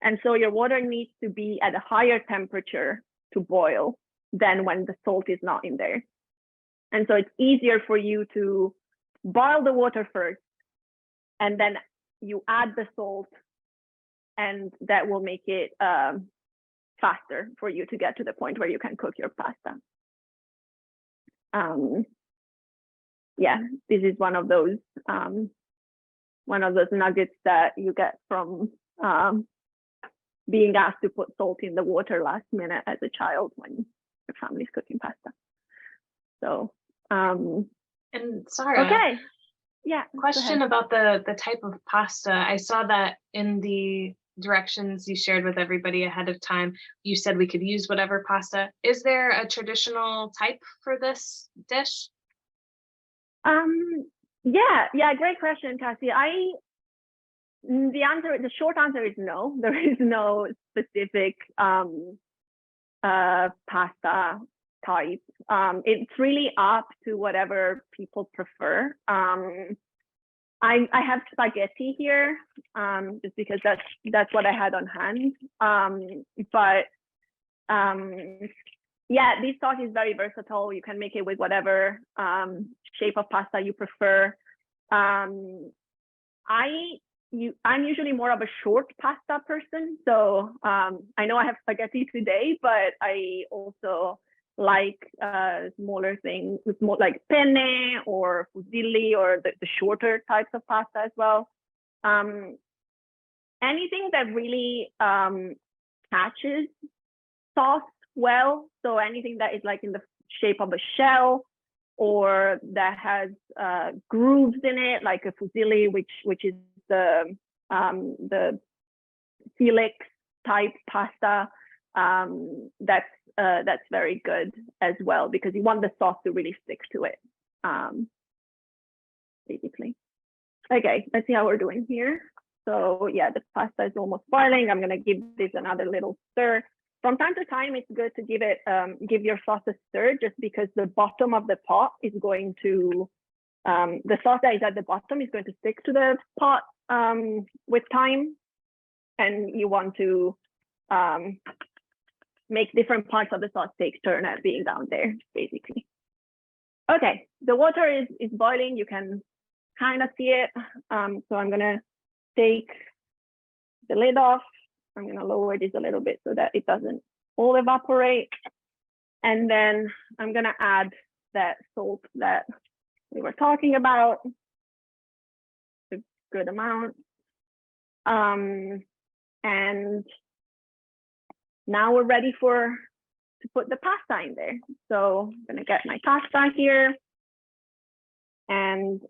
And so your water needs to be at a higher temperature to boil than when the salt is not in there. And so it's easier for you to boil the water first, and then you add the salt, and that will make it faster for you to get to the point where you can cook your pasta. Yeah, this is one of those nuggets that you get from being asked to put salt in the water last minute as a child when your family's cooking pasta. So, and Sara, okay, yeah. Question about the type of pasta. I saw that in the directions you shared with everybody ahead of time. You said we could use whatever pasta. Is there a traditional type for this dish? Yeah, great question, Cassie. The short answer is no. There is no specific pasta type. It's really up to whatever people prefer. I have spaghetti here, just because that's what I had on hand. Yeah, this sauce is very versatile. You can make it with whatever shape of pasta you prefer. I'm usually more of a short pasta person, so I know I have spaghetti today, but I also like smaller things, like penne or fusilli, or the shorter types of pasta as well. Anything that really catches sauce well, so anything that is like in the shape of a shell, or that has grooves in it, like a fusilli, which is the Felix type pasta. That's very good as well, because you want the sauce to really stick to it, basically. Okay, let's see how we're doing here. So yeah, the pasta is almost boiling. I'm gonna give this another little stir. From time to time, it's good to give your sauce a stir, just because the bottom of the pot is going to, the sauce that is at the bottom is going to stick to the pot with time, and you want to make different parts of the sauce take turn at being down there, basically. Okay, the water is boiling. You can kind of see it. So I'm gonna take the lid off. I'm gonna lower this a little bit so that it doesn't all evaporate. And then I'm gonna add that salt that we were talking about, a good amount. And now we're ready to put the pasta in there. So I'm gonna get my pasta here. And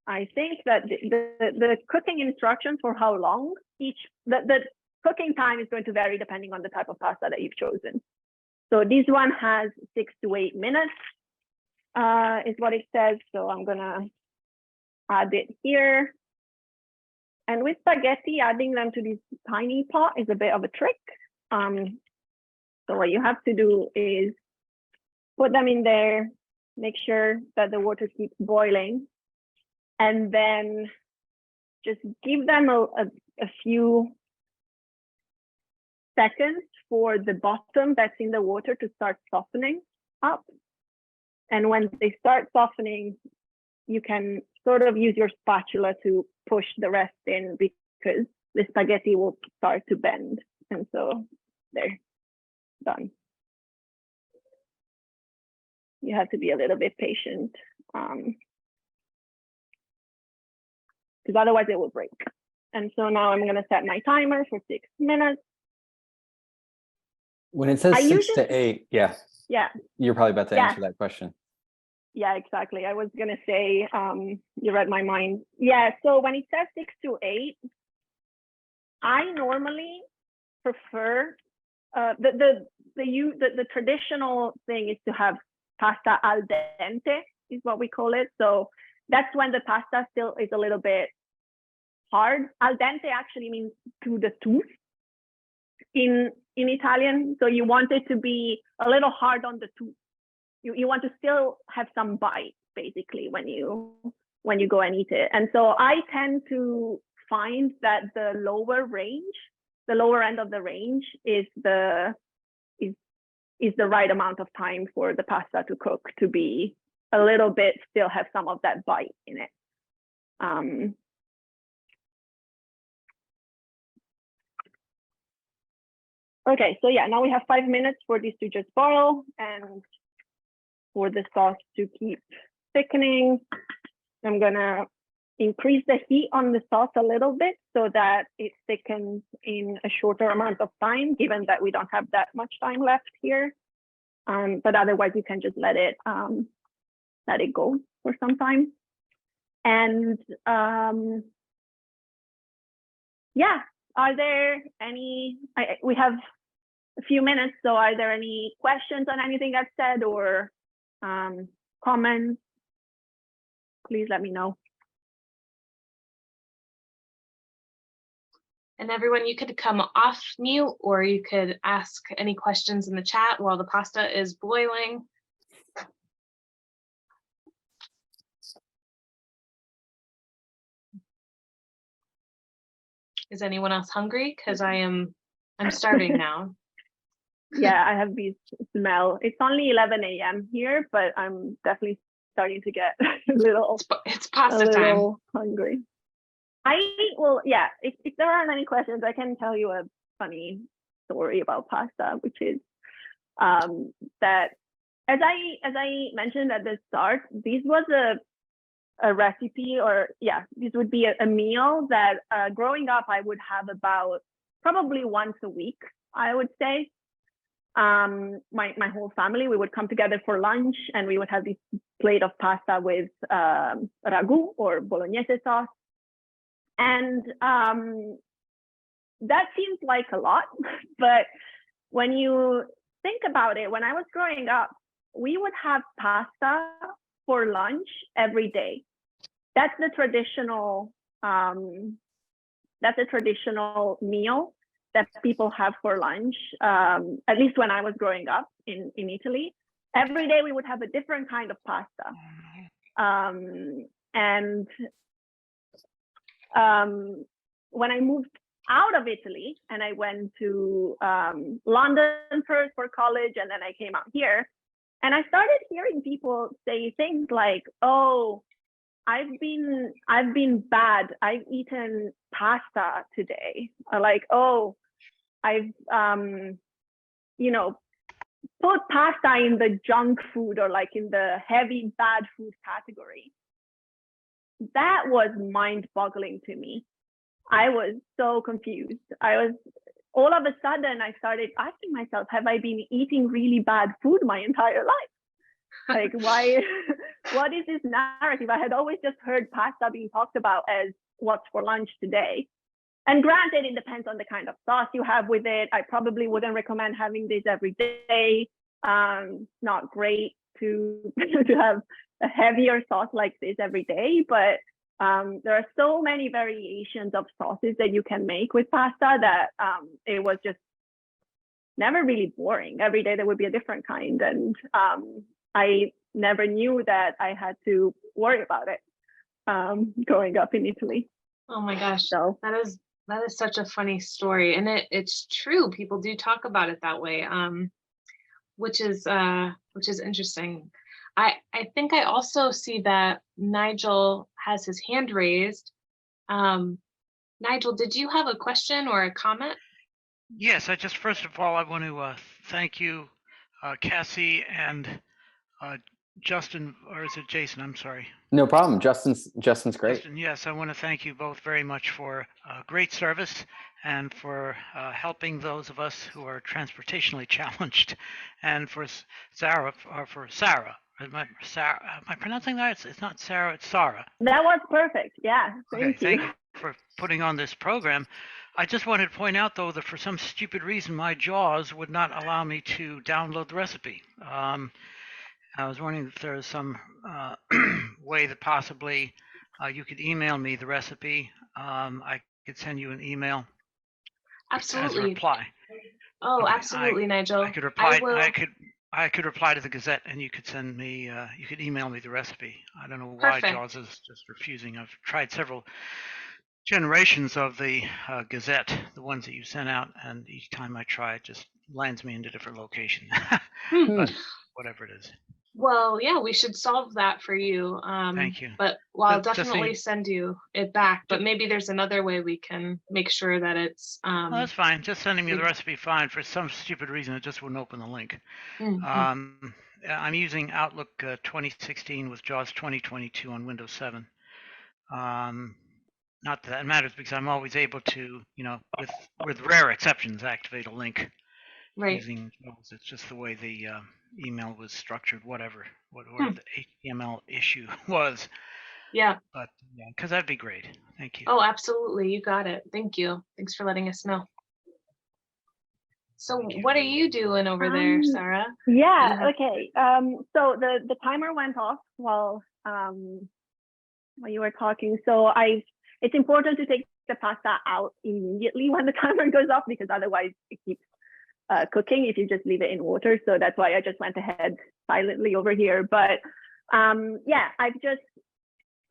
I think that the cooking instructions for how long the cooking time is going to vary depending on the type of pasta that you've chosen. So this one has 6 to 8 minutes, is what it says. So I'm gonna add it here. And with spaghetti, adding them to this tiny pot is a bit of a trick. So what you have to do is put them in there, make sure that the water keeps boiling, and then just give them a a few seconds for the bottom that's in the water to start softening up. And when they start softening, you can sort of use your spatula to push the rest in, because the spaghetti will start to bend. And so they're done. You have to be a little bit patient, because otherwise it will break. And so now I'm going to set my timer for 6 minutes. When it says 6 to 8, yeah. Yeah. You're probably about to answer that question. Yeah, exactly. I was going to say, you read my mind. Yeah, so when it says 6 to 8, I normally prefer, the traditional thing is to have pasta al dente, is what we call it. So that's when the pasta still is a little bit hard. Al dente actually means to the tooth in Italian. So you want it to be a little hard on the tooth. You want to still have some bite, basically, when you go and eat it. And so I tend to find that the lower end of the range is the right amount of time for the pasta to cook, to be a little bit, still have some of that bite in it. Okay, so yeah, now we have 5 minutes for this to just boil and for the sauce to keep thickening. I'm gonna increase the heat on the sauce a little bit so that it thickens in a shorter amount of time, given that we don't have that much time left here. But otherwise you can just let it go for some time. And yeah, are there any, we have a few minutes, so are there any questions on anything I've said, or comments? Please let me know. And everyone, you could come off mute, or you could ask any questions in the chat while the pasta is boiling. Is anyone else hungry? Because I'm starving now. Yeah, I have this smell. It's only 11 a.m. here, but I'm definitely starting to get a little. It's pasta time. Hungry. Yeah, if there aren't any questions, I can tell you a funny story about pasta, which is that as I mentioned at the start, this was a recipe, or yeah, this would be a meal that growing up I would have about probably once a week, I would say. My whole family, we would come together for lunch and we would have this plate of pasta with ragu or Bolognese sauce. And that seems like a lot, but when you think about it, when I was growing up, we would have pasta for lunch every day. That's the traditional meal that people have for lunch, at least when I was growing up in Italy. Every day we would have a different kind of pasta. When I moved out of Italy and I went to London first for college, and then I came out here, and I started hearing people say things like, "Oh, I've been bad. I've eaten pasta today." Or like, "Oh, I've put pasta in the junk food, or like in the heavy bad food category." That was mind-boggling to me. I was so confused. All of a sudden I started asking myself, have I been eating really bad food my entire life? Like, why? What is this narrative? I had always just heard pasta being talked about as what's for lunch today. And granted, it depends on the kind of sauce you have with it. I probably wouldn't recommend having this every day. Not great to have a heavier sauce like this every day, but there are so many variations of sauces that you can make with pasta that it was just never really boring. Every day there would be a different kind, and I never knew that I had to worry about it growing up in Italy. Oh my gosh, so that That is such a funny story, and it's true. People do talk about it that way, which is interesting. I think I also see that Nigel has his hand raised. Nigel, did you have a question or a comment? Yes, first of all, I want to thank you, Cassie and Justin, or is it Jason? I'm sorry. No problem. Justin's great. Justin, yes, I want to thank you both very much for great service and for helping those of us who are transportationally challenged, and for Sarah, Am I pronouncing that? It's not Sarah, it's Sara. That was perfect. Yeah, thank you. Thank you for putting on this program. I just wanted to point out, though, that for some stupid reason, my JAWS would not allow me to download the recipe. I was wondering if there is some way that possibly you could email me the recipe. I could send you an email as a Absolutely. reply. Oh, Okay, absolutely, Nigel. I could reply. will. I could reply to the Gazette, and you could send me. You could email me the recipe. I don't know why Perfect. JAWS is just refusing. I've tried several generations of the Gazette, the ones that you sent out, and each time I try, it just lands me into a different location. But whatever it is. Well, yeah, we should solve that for you. Thank you. But I'll Just so definitely you- send you it back. But maybe there's another way we can make sure that it's. Well, that's fine. Just sending me the we- recipe, fine. For some stupid reason, it just wouldn't open the link. Mhm. I'm using Outlook 2016 with JAWS 2022 on Windows 7. Not that it matters because I'm always able to, with rare exceptions, activate a link Right. using JAWS. It's just the way the email was structured, whatever the HTML issue was. Yeah. But yeah, because that'd be great. Thank you. Oh, absolutely. You got it. Thank you. Thanks for letting us know. So what are you doing over there, Sara? Yeah, okay. So the timer went off while you were talking. So it's important to take the pasta out immediately when the timer goes off, because otherwise it keeps cooking if you just leave it in water. So that's why I just went ahead silently over here. But yeah, I've just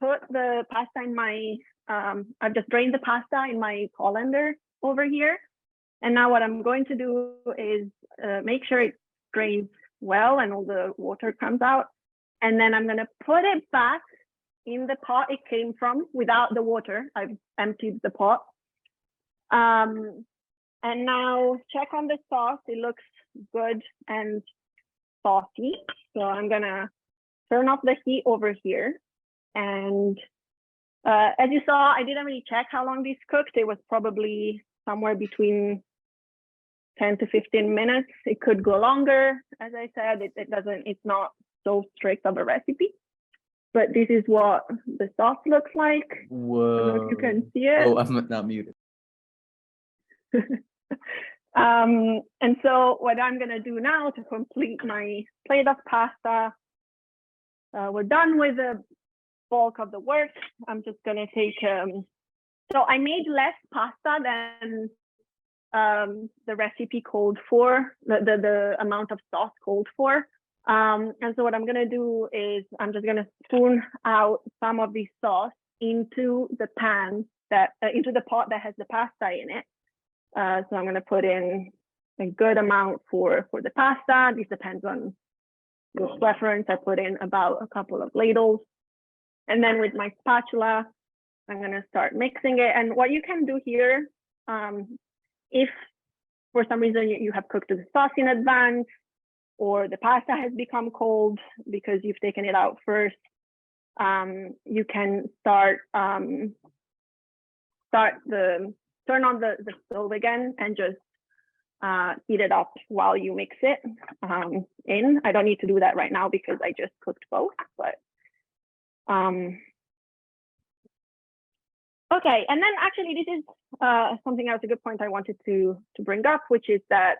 put the pasta in my, I've just drained the pasta in my colander over here. And now what I'm going to do is make sure it drains well and all the water comes out. And then I'm going to put it back in the pot it came from without the water. I've emptied the pot. And now check on the sauce. It looks good and saucy. So I'm going to turn off the heat over here. And as you saw, I didn't really check how long this cooked. It was probably somewhere between 10 to 15 minutes. It could go longer. As I said, it's not so strict of a recipe, but this is what the sauce looks like. Whoa. I don't know if you can see it. Oh, I'm not muted. And so what I'm gonna do now to complete my plate of pasta, we're done with the bulk of the work. I'm just gonna take, so I made less pasta than the recipe called for, the amount of sauce called for. And so what I'm gonna do is I'm just gonna spoon out some of the sauce into the pan into the pot that has the pasta in it. So I'm gonna put in a good amount for the pasta. This depends on your preference. I put in about a couple of ladles. And then with my spatula, I'm gonna start mixing it. And what you can do here, if for some reason you have cooked the sauce in advance, or the pasta has become cold because you've taken it out first, you can turn on the stove again and just heat it up while you mix it in. I don't need to do that right now because I just cooked both, but okay. And then actually this is something else, a good point I wanted to bring up, which is that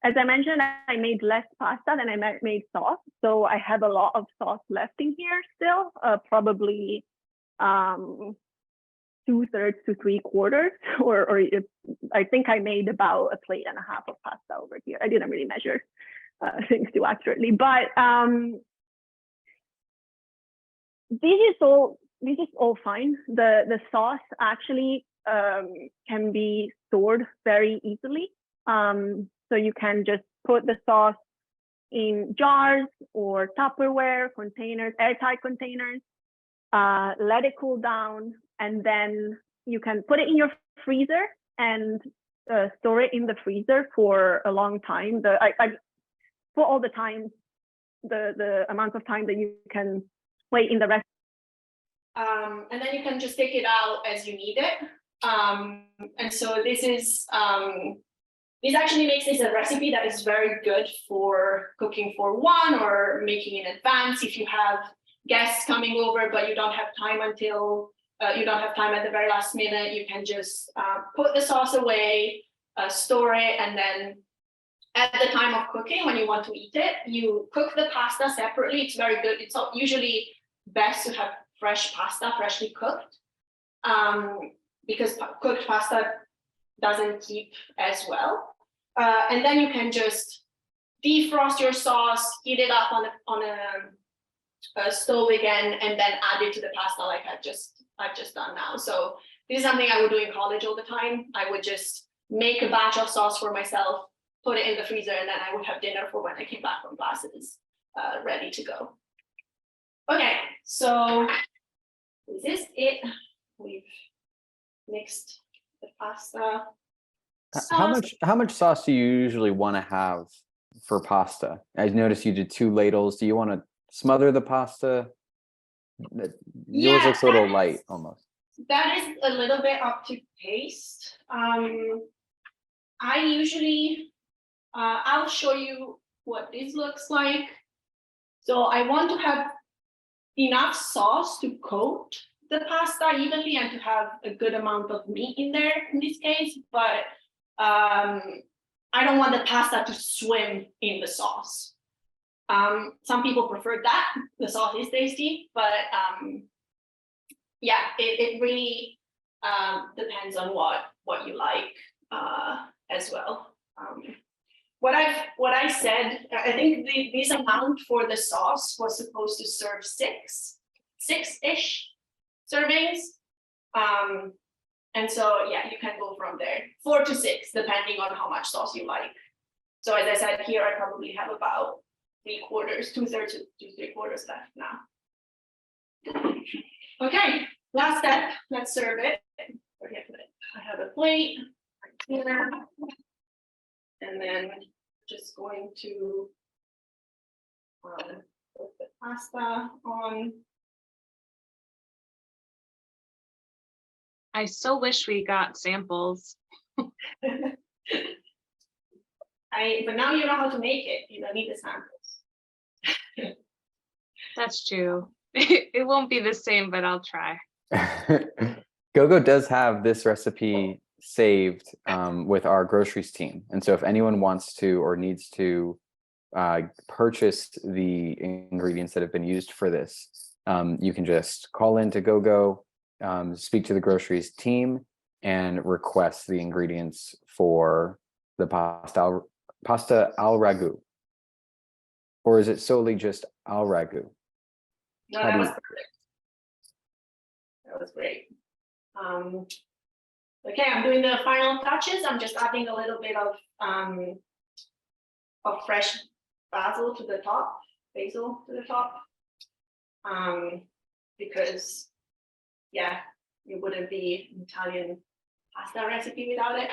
as I mentioned, I made less pasta than I made sauce. So I have a lot of sauce left in here still, probably 2/3 to 3/4, or I think I made about a plate and a half of pasta over here. I didn't really measure things too accurately, but this is all fine. The sauce actually can be stored very easily. So you can just put the sauce in jars or Tupperware containers, airtight containers, let it cool down, and then you can put it in your freezer and store it in the freezer for a long time. I put all the time, the amount of time that you can wait in the rest. And then you can just take it out as you need it. And so this is, this actually makes this a recipe that is very good for cooking for one or making in advance. If you have guests coming over, but you don't have time until, you don't have time at the very last minute, you can just put the sauce away, store it, and then at the time of cooking, when you want to eat it, you cook the pasta separately. It's very good. It's usually best to have fresh pasta, freshly cooked, because cooked pasta doesn't keep as well. And then you can just defrost your sauce, heat it up on a stove again, and then add it to the pasta like I've just done now. So this is something I would do in college all the time. I would just make a batch of sauce for myself, put it in the freezer, and then I would have dinner for when I came back from classes, ready to go. Okay, so this is it. We've mixed the pasta. How much sauce do you usually want to have for pasta? I noticed you did 2 ladles. Do you want to smother the pasta? Yours looks a little light almost. That is a little bit up to taste. I usually, I'll show you what this looks like. So I want to have enough sauce to coat the pasta evenly and to have a good amount of meat in there in this case, but I don't want the pasta to swim in the sauce. Some people prefer that. The sauce is tasty, but yeah, it really depends on what you like as well. What I said, I think this amount for the sauce was supposed to serve six-ish servings. And so, yeah, you can go from there, 4 to 6, depending on how much sauce you like. So as I said here, I probably have about 3/4, 2/3 to 3/4 left now. Okay, last step, let's serve it. Okay, I have a plate right here. And then just going to put the pasta on. I so wish we got samples. But now you know how to make it. You don't need the samples. That's true. It won't be the same, but I'll try. Gogo does have this recipe saved with our groceries team. And so if anyone wants to or needs to purchase the ingredients that have been used for this, you can just call into Gogo, speak to the groceries team, and request the ingredients for the pasta al ragu. Or is it solely just al ragu? No, that was perfect. That was great. Okay, I'm doing the final touches. I'm just adding a little bit of fresh basil to the top, because yeah, it wouldn't be an Italian pasta recipe without it.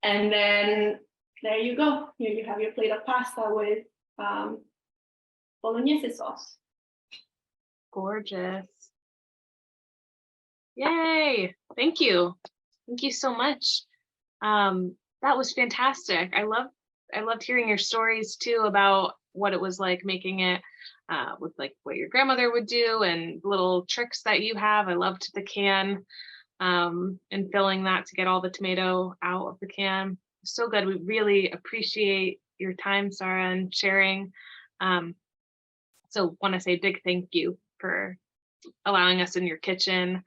And then there you go. Here you have your plate of pasta with Bolognese sauce. Gorgeous. Yay. Thank you. Thank you so much. That was fantastic. I loved hearing your stories too about what it was like making it with like what your grandmother would do and little tricks that you have. I loved the can and filling that to get all the tomato out of the can. So good. We really appreciate your time, Sara, and sharing. So want to say a big thank you for allowing us in your kitchen